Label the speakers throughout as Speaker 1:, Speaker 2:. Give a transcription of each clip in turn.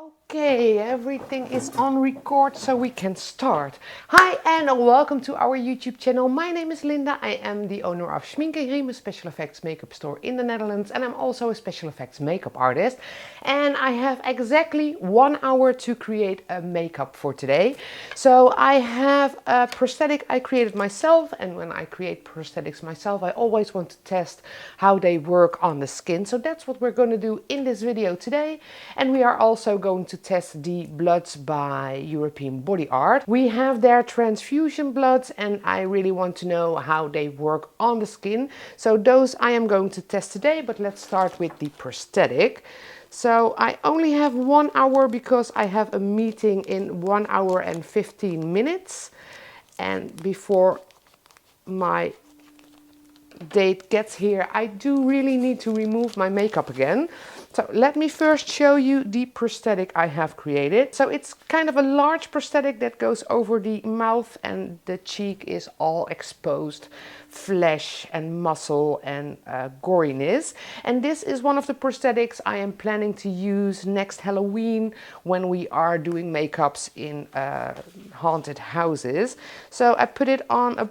Speaker 1: Okay, everything is on record, so we can start. Hi and welcome to our YouTube channel. My name is Linda. I am the owner of SchminkenGrime, a special effects makeup store in the Netherlands, and I'm also a special effects makeup artist. And I have exactly 1 hour to create a makeup for today. So I have a prosthetic I created myself, and when I create prosthetics myself, I always want to test how they work on the skin. So that's what we're going to do in this video today. And we are also going to test the bloods by European Body Art. We have their transfusion bloods, and I really want to know how they work on the skin. So those I am going to test today, but let's start with the prosthetic. So I only have 1 hour because I have a meeting in 1 hour and 15 minutes. And before my date gets here, I do really need to remove my makeup again. So let me first show you the prosthetic I have created. So it's kind of a large prosthetic that goes over the mouth, and the cheek is all exposed flesh and muscle and goriness. And this is one of the prosthetics I am planning to use next Halloween when we are doing makeups in haunted houses. So I put it on a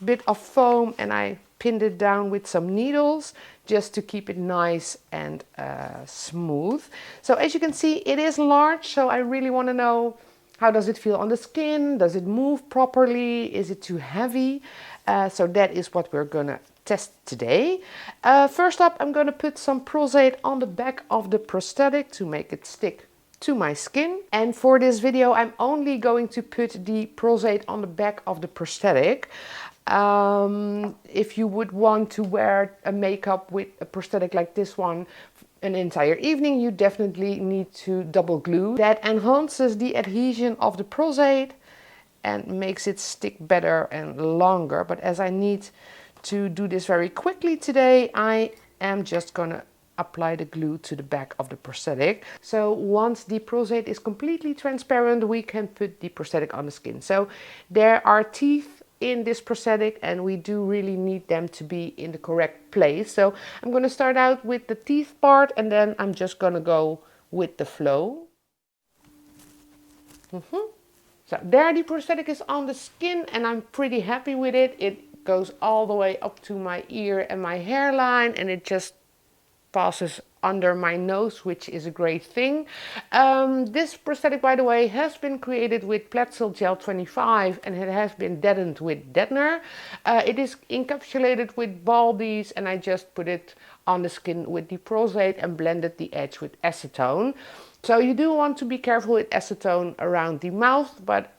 Speaker 1: bit of foam and I pinned it down with some needles just to keep it nice and smooth. So as you can see, it is large, so I really want to know, how does it feel on the skin? Does it move properly? Is it too heavy? So that is what we're gonna test today. First up, I'm gonna put some Prosthetic on the back of the prosthetic to make it stick to my skin. And for this video, I'm only going to put the Prosthetic on the back of the prosthetic. If you would want to wear a makeup with a prosthetic like this one an entire evening, you definitely need to double glue. That enhances the adhesion of the prosthetic and makes it stick better and longer. But as I need to do this very quickly today, I am just gonna apply the glue to the back of the prosthetic. So once the prosthetic is completely transparent, we can put the prosthetic on the skin. So there are teeth in this prosthetic, and we do really need them to be in the correct place. So I'm going to start out with the teeth part, and then I'm just going to go with the flow. So there the prosthetic is on the skin, and I'm pretty happy with it. It goes all the way up to my ear and my hairline, and it just passes under my nose, which is a great thing. This prosthetic, by the way, has been created with Platsil Gel 25, and it has been deadened with deadener. It is encapsulated with baldies, and I just put it on the skin with the prosthetic and blended the edge with acetone. So you do want to be careful with acetone around the mouth, but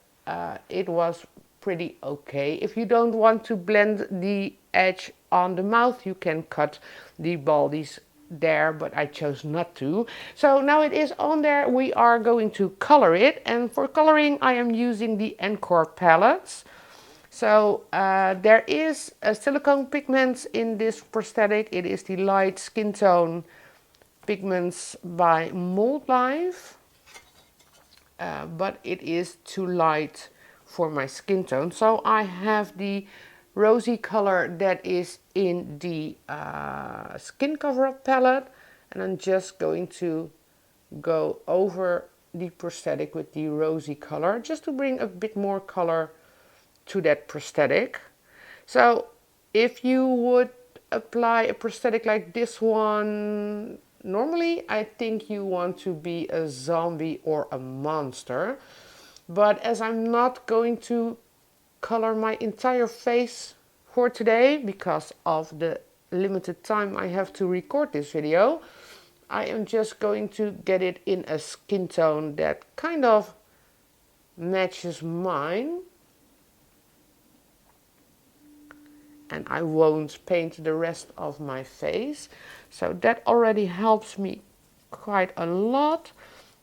Speaker 1: it was pretty okay. If you don't want to blend the edge on the mouth, you can cut the baldies there, but I chose not to. So now it is on there, we are going to color it, and for coloring I am using the Encore palettes. So there is a silicone pigments in this prosthetic. It is the light skin tone pigments by Mold Life, but it is too light for my skin tone. So I have the rosy color that is in the skin cover up palette, and I'm just going to go over the prosthetic with the rosy color just to bring a bit more color to that prosthetic. So if you would apply a prosthetic like this one, normally I think you want to be a zombie or a monster, but as I'm not going to color my entire face for today because of the limited time I have to record this video, I am just going to get it in a skin tone that kind of matches mine, and I won't paint the rest of my face. So that already helps me quite a lot.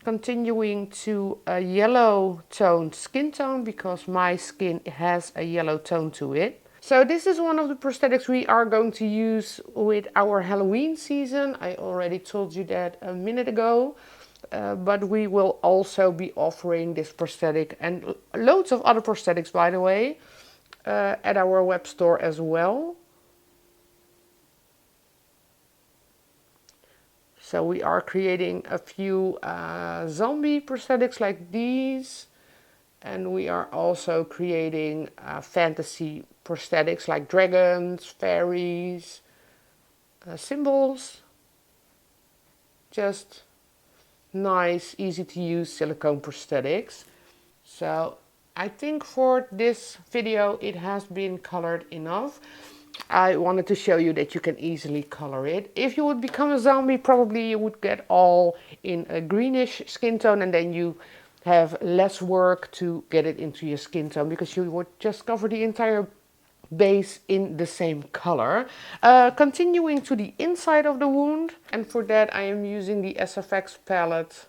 Speaker 1: Continuing to a yellow toned skin tone because my skin has a yellow tone to it. So this is one of the prosthetics we are going to use with our Halloween season. I already told you that a minute ago, but we will also be offering this prosthetic and loads of other prosthetics, by the way, at our web store as well. So we are creating a few zombie prosthetics like these. And we are also creating fantasy prosthetics like dragons, fairies, symbols. Just nice, easy to use silicone prosthetics. So I think for this video it has been colored enough. I wanted to show you that you can easily color it. If you would become a zombie, probably you would get all in a greenish skin tone, and then you have less work to get it into your skin tone because you would just cover the entire base in the same color. Continuing to the inside of the wound, and for that I am using the SFX palette,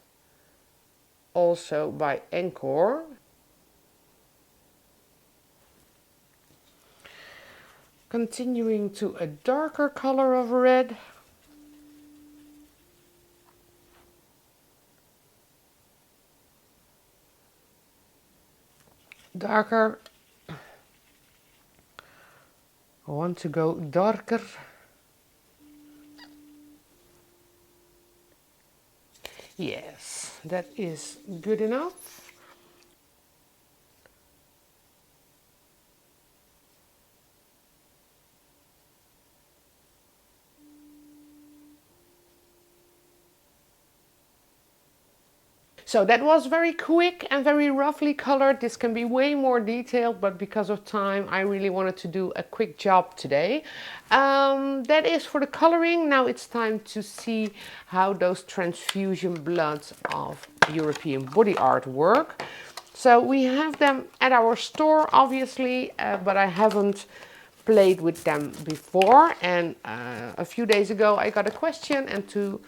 Speaker 1: also by Encore. Continuing to a darker color of red. Darker. I want to go darker. Yes, that is good enough. So that was very quick and very roughly colored. This can be way more detailed, but because of time, I really wanted to do a quick job today. That is for the coloring. Now it's time to see how those transfusion bloods of European body art work. So we have them at our store, obviously, but I haven't played with them before. And a few days ago, I got a question, and to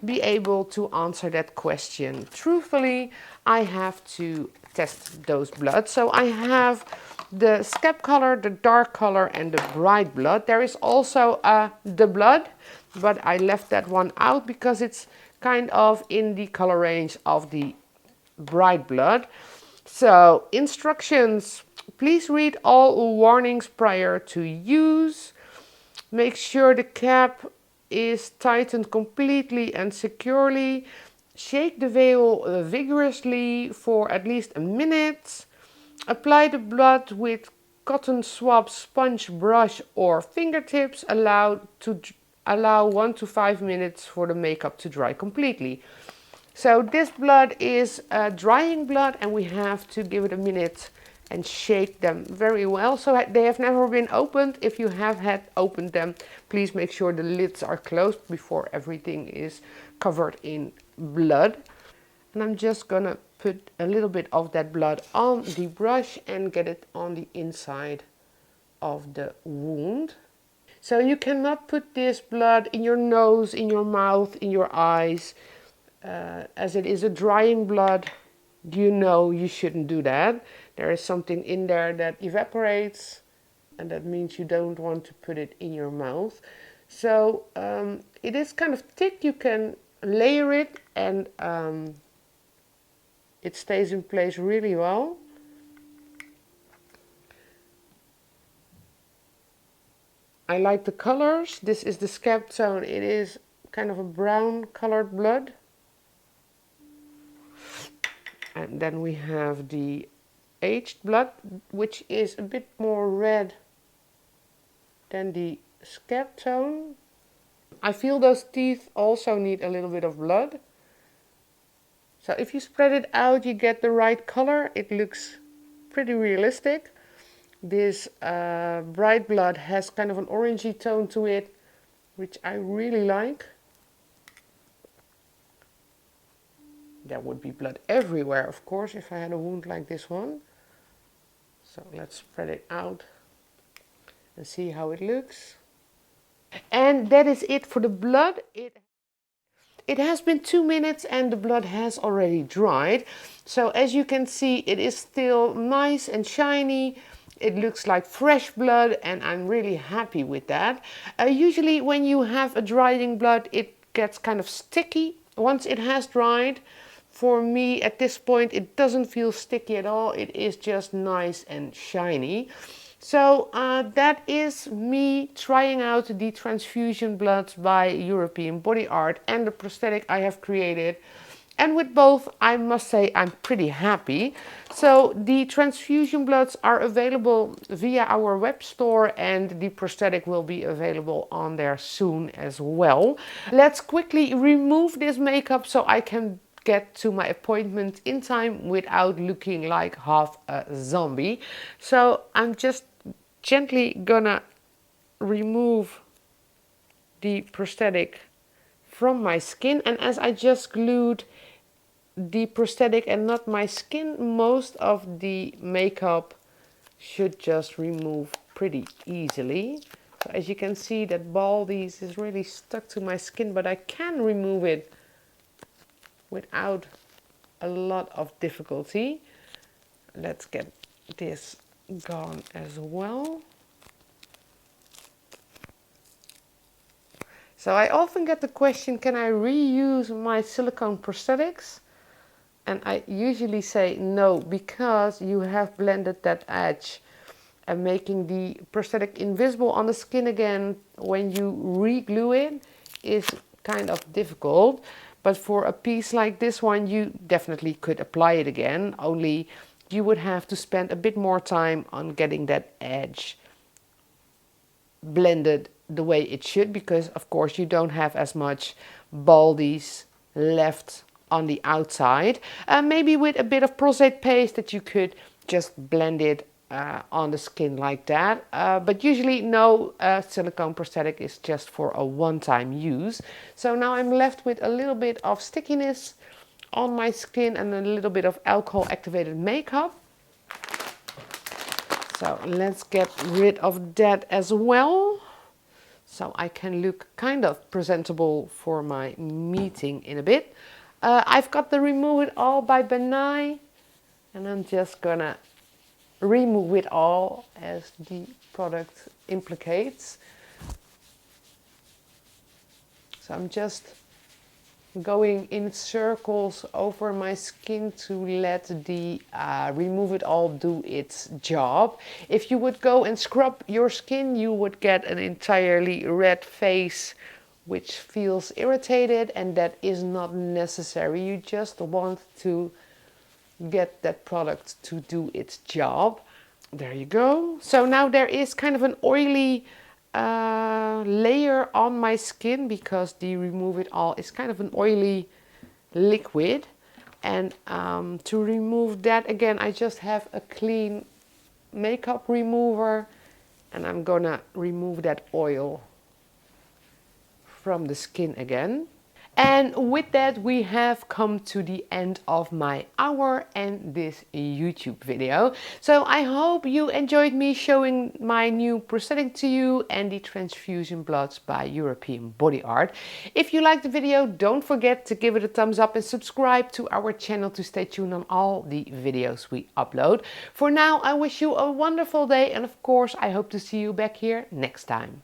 Speaker 1: be able to answer that question truthfully, I have to test those bloods. So I have the scab color, the dark color, and the bright blood. There is also the blood, but I left that one out because it's kind of in the color range of the bright blood. So instructions: please read all warnings prior to use. Make sure the cap is tightened completely and securely. Shake the veil vigorously for at least a minute. Apply the blood with cotton swab, sponge, brush or fingertips. Allow 1 to 5 minutes for the makeup to dry completely. So this blood is drying blood, and we have to give it a minute and shake them very well. So they have never been opened. If you have had opened them, please make sure the lids are closed before everything is covered in blood. And I'm just gonna put a little bit of that blood on the brush and get it on the inside of the wound. So you cannot put this blood in your nose, in your mouth, in your eyes. As it is a drying blood, you know you shouldn't do that. There is something in there that evaporates, and that means you don't want to put it in your mouth. So it is kind of thick. You can layer it, and it stays in place really well. I like the colors. This is the scab tone. It is kind of a brown colored blood. And then we have the aged blood, which is a bit more red than the scab tone. I feel those teeth also need a little bit of blood. So if you spread it out, you get the right color. It looks pretty realistic. This bright blood has kind of an orangey tone to it, which I really like. There would be blood everywhere, of course, if I had a wound like this one. So let's spread it out and see how it looks. And that is it for the blood. It has been 2 minutes and the blood has already dried. So as you can see, it is still nice and shiny. It looks like fresh blood, and I'm really happy with that. Usually when you have a drying blood, it gets kind of sticky once it has dried. For me, at this point, it doesn't feel sticky at all. It is just nice and shiny. So that is me trying out the Transfusion Blood by European Body Art and the prosthetic I have created. And with both, I must say I'm pretty happy. So the Transfusion Bloods are available via our web store, and the prosthetic will be available on there soon as well. Let's quickly remove this makeup so I can get to my appointment in time without looking like half a zombie. So I'm just gently gonna remove the prosthetic from my skin, and as I just glued the prosthetic and not my skin, most of the makeup should just remove pretty easily. So as you can see, that Baldies is really stuck to my skin, but I can remove it without a lot of difficulty. Let's get this gone as well. So I often get the question, can I reuse my silicone prosthetics? And I usually say no, because you have blended that edge, and making the prosthetic invisible on the skin again when you re-glue it is kind of difficult. But for a piece like this one, you definitely could apply it again, only you would have to spend a bit more time on getting that edge blended the way it should, because of course you don't have as much baldies left on the outside. Maybe with a bit of prosthetic paste that you could just blend it on the skin like that, but usually no, silicone prosthetic is just for a one-time use. So now I'm left with a little bit of stickiness on my skin and a little bit of alcohol activated makeup. So let's get rid of that as well, so I can look kind of presentable for my meeting in a bit. I've got the Remove It All by Benai, and I'm just gonna remove it all as the product implicates. So I'm just going in circles over my skin to let the Remove It All do its job. If you would go and scrub your skin, you would get an entirely red face, which feels irritated, and that is not necessary. You just want to get that product to do its job. There you go. So now there is kind of an oily layer on my skin, because the Remove It All is kind of an oily liquid. And to remove that, again, I just have a clean makeup remover, and I'm gonna remove that oil from the skin again. And with that, we have come to the end of my hour and this YouTube video. So I hope you enjoyed me showing my new prosthetic to you and the Transfusion Bloods by European Body Art. If you liked the video, don't forget to give it a thumbs up and subscribe to our channel to stay tuned on all the videos we upload. For now, I wish you a wonderful day, and of course, I hope to see you back here next time.